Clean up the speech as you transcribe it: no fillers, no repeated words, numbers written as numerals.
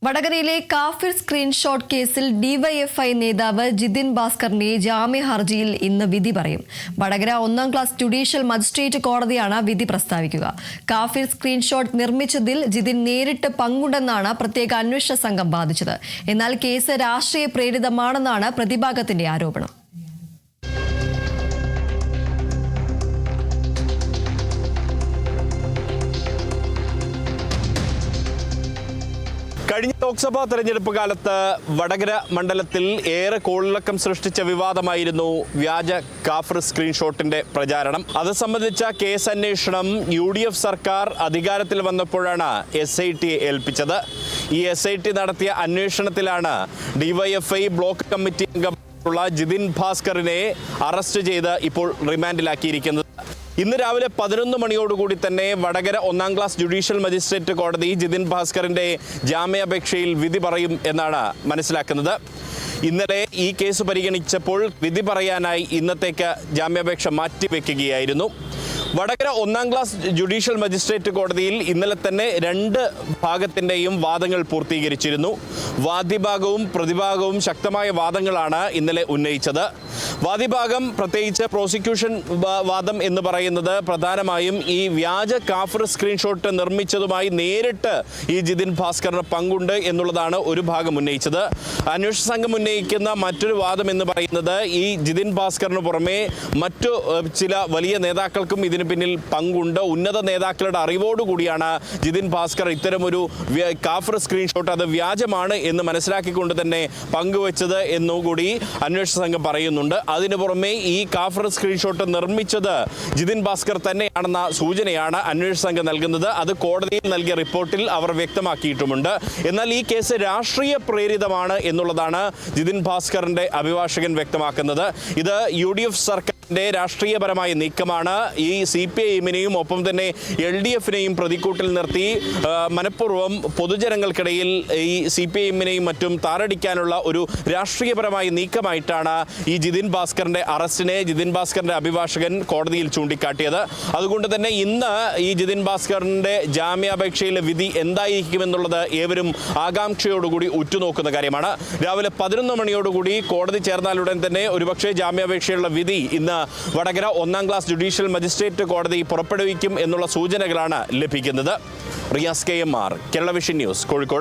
വടകരയിലെ കാഫിർ സ്ക്രീൻഷോട്ട് കേസിൽ ഡിവൈഎഫ്ഐ നേതാവ് ജിതിൻ ഭാസ്കറിന്റെ ജാമ്യ ഹർജിയിൽ ഇന്ന് വിധി പറയും. വടകര 1ാം ക്ലാസ് ജുഡീഷ്യൽ മജിസ്ട്രേറ്റ് കോടതിയാണ് വിധി പ്രസ്താവിക്കുക. കാഫിർ സ്ക്രീൻഷോട്ട് നിർമ്മിച്ചതിൽ ജിതിൻ നേരിട്ട് പങ്കുണ്ടെന്നാണ് പ്രത്യേക അന്വേഷണ സംഘം വാദിച്ചത്. എന്നാൽ കേസ് രാഷ്ട്രീയ പ്രേരിതമാണെന്നാണ് പ്രതിഭാഗത്തിന്റെ ആരോപണം. കഴിഞ്ഞ ലോക്സഭാ തെരഞ്ഞെടുപ്പ് കാലത്ത് വടകര മണ്ഡലത്തിൽ ഏറെ കോളിളക്കം സൃഷ്ടിച്ച വിവാദമായിരുന്നു വ്യാജ കാഫിർ സ്ക്രീൻഷോട്ടിന്റെ പ്രചാരണം. അത് സംബന്ധിച്ച കേസ് അന്വേഷണം UDF സർക്കാർ അധികാരത്തിൽ വന്നപ്പോഴാണ് SIT ഏൽപ്പിച്ചത്. ഈ SIT നടത്തിയ അന്വേഷണത്തിലാണ് ഡിവൈഎഫ്ഐ ബ്ലോക്ക് കമ്മിറ്റി അംഗമുള്ള ജിതിൻ ഭാസ്കറിനെ അറസ്റ്റ് ചെയ്ത് ഇപ്പോൾ റിമാൻഡിലാക്കിയിരിക്കുന്നത്. ഇന്ന് രാവിലെ 11 മണിയോടുകൂടി തന്നെ വടകര 1ാം ക്ലാസ് ജുഡീഷ്യൽ മജിസ്ട്രേറ്റ് കോടതി ജിതിൻ ഭാസ്കറിന്റെ ജാമ്യാപേക്ഷയിൽ വിധി പറയും എന്നാണ് മനസ്സിലാക്കുന്നത്. ഇന്നലെ ഈ കേസ് പരിഗണിച്ചപ്പോൾ വിധി പറയാനായി ഇന്നത്തേക്ക് ജാമ്യാപേക്ഷ മാറ്റിവെക്കുകയായിരുന്നു. വടകര 1ാം ക്ലാസ് ജുഡീഷ്യൽ മജിസ്ട്രേറ്റ് കോടതിയിൽ ഇന്നലെ തന്നെ 2 ഭാഗത്തിൻ്റെയും വാദങ്ങൾ പൂർത്തീകരിച്ചിരുന്നു. വാദിഭാഗവും പ്രതിഭാഗവും ശക്തമായ വാദങ്ങളാണ് ഇന്നലെ ഉന്നയിച്ചത്. വാദിഭാഗം, പ്രത്യേകിച്ച് പ്രോസിക്യൂഷൻ വാദം എന്ന് പറയുന്നത് പ്രധാനമായും ഈ വ്യാജ കാഫിർ സ്ക്രീൻഷോട്ട് നിർമ്മിച്ചതുമായി നേരിട്ട് ഈ ജിതിൻ ഭാസ്കറിന് പങ്കുണ്ട് എന്നുള്ളതാണ് ഒരു ഭാഗം ഉന്നയിച്ചത്. അന്വേഷണ സംഘം ഉന്നയിക്കുന്ന മറ്റൊരു വാദം എന്ന് പറയുന്നത് ഈ ജിതിൻ ഭാസ്കറിന് പുറമെ മറ്റു ചില വലിയ നേതാക്കൾക്കും ഇതിന് പിന്നിൽ പങ്കുണ്ട്. ഉന്നത നേതാക്കളുടെ അറിവോടുകൂടിയാണ് ജിതിൻ ഭാസ്കർ ഇത്തരമൊരു കാഫിർ സ്ക്രീൻഷോട്ട് അത് വ്യാജമാണ് എന്ന് മനസ്സിലാക്കിക്കൊണ്ട് തന്നെ പങ്കുവച്ചത് എന്നുകൂടി അന്വേഷണ സംഘം പറയുന്നുണ്ട്. അതിനു പുറമെ ഈ കാഫിർ സ്ക്രീൻഷോട്ട് നിർമ്മിച്ചത് ജിതിൻ ഭാസ്കർ തന്നെയാണെന്ന സൂചനയാണ് അന്വേഷണ സംഘം നൽകുന്നത്. അത് കോടതിയിൽ നൽകിയ റിപ്പോർട്ടിൽ അവർ വ്യക്തമാക്കിയിട്ടുമുണ്ട്. എന്നാൽ ഈ കേസ് രാഷ്ട്രീയ പ്രേരിതമാണ് എന്നുള്ളതാണ് ജിതിൻ ഭാസ്കറിന്റെ അഭിഭാഷകൻ വ്യക്തമാക്കുന്നത്. ഇത് UDF സർക്കാരിന്റെ രാഷ്ട്രീയപരമായ നീക്കമാണ്. ഈ CPIM-നെയും ഒപ്പം തന്നെ LDF-നെയും പ്രതിക്കൂട്ടിൽ നിർത്തി മനഃപൂർവ്വം പൊതുജനങ്ങൾക്കിടയിൽ ഈ CPIM-നെയും മറ്റും താറടിക്കാനുള്ള ഒരു രാഷ്ട്രീയപരമായ നീക്കമായിട്ടാണ് ഈ ജിതിൻ ഭാസ്കറിന്റെ അറസ്റ്റിനെ ജിതിൻ ഭാസ്കറിന്റെ അഭിഭാഷകൻ കോടതിയിൽ ചൂണ്ടിക്കാട്ടിയത്. അതുകൊണ്ട് തന്നെ ഇന്ന് ഈ ജിതിൻ ഭാസ്കറിന്റെ ജാമ്യാപേക്ഷയിലെ വിധി എന്തായിരിക്കുമെന്നുള്ളത് ഏവരും ആകാംക്ഷയോടുകൂടി ഉറ്റുനോക്കുന്ന കാര്യമാണ്. രാവിലെ 11 മണിയോടുകൂടി കോടതി ചേർന്നാലുടൻ തന്നെ ഒരുപക്ഷെ ജാമ്യാപേക്ഷയുള്ള വിധി ഇന്ന് വടകര 1ാം ക്ലാസ് ജുഡീഷ്യൽ മജിസ്ട്രേറ്റ് കോടതി പുറപ്പെടുവിക്കും എന്നുള്ള സൂചനകളാണ് ലഭിക്കുന്നത്. Riyas KMR, Kerala vision news, Kozhikode.